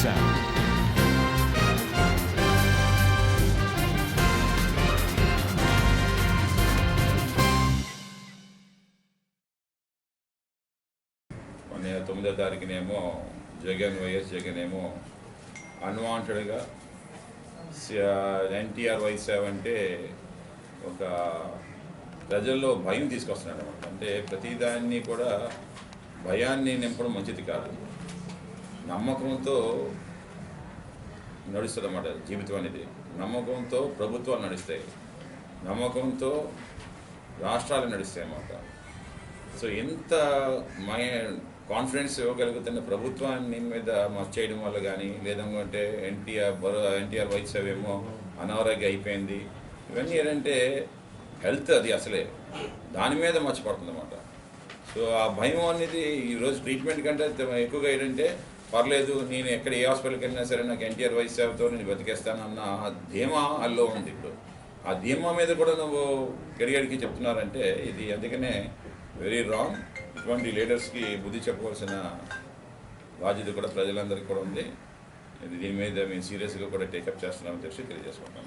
sound. మన 9వ తారీఖునేమో YS Jagan ఏమో అన్వాంటెడ్గా ఎన్టీఆర్ వైఎస్ఆర్ అంటే ఒక ప్రజల్లో భయం తీసుకొస్తున్నాడు అనమాట. అంటే ప్రతిదాన్ని కూడా భయాన్ని నింపడం మంచిది కాదు. నమ్మకంతో నడుస్తుంది అన్నమాట జీవితం అనేది. నమ్మకంతో ప్రభుత్వాలు నడుస్తాయి, నమ్మకంతో రాష్ట్రాలు నడుస్తాయి అన్నమాట. సో ఎంత కాన్ఫిడెన్స్ ఇవ్వగలుగుతున్న ప్రభుత్వాన్ని మీద మస్ చేయడం వల్ల కానీ, లేదంటే ఎన్టీఆర్ వైఎస్ఆర్ ఏమో అనారోగ్యం అయిపోయింది, ఇవన్నీ ఏంటంటే హెల్త్ అది అసలే దాని మీద మర్చిపడుతుంది అన్నమాట. సో ఆ భయం అనేది ఈరోజు ట్రీట్మెంట్ కంటే ఎక్కువగా ఏంటంటే పర్లేదు, నేను ఎక్కడ ఏ హాస్పిటల్కి వెళ్ళినా సరే నాకు ఎన్టీఆర్ వైఎస్ఆర్తో నేను బతికేస్తానన్న ధీమా అల్లో ఉంది. ఇప్పుడు ఆ ధీమా మీద కూడా నువ్వు కెరియర్కి చెప్తున్నారంటే ఇది అందుకనే వెరీ రాంగ్. ఇటువంటి లీడర్స్కి బుద్ధి చెప్పవలసిన బాధ్యత కూడా ప్రజలందరికీ కూడా ఉంది. దీని మీద మేము సీరియస్గా కూడా టేకప్ చేస్తున్నామని తెలిసి తెలియజేసుకుంటాం.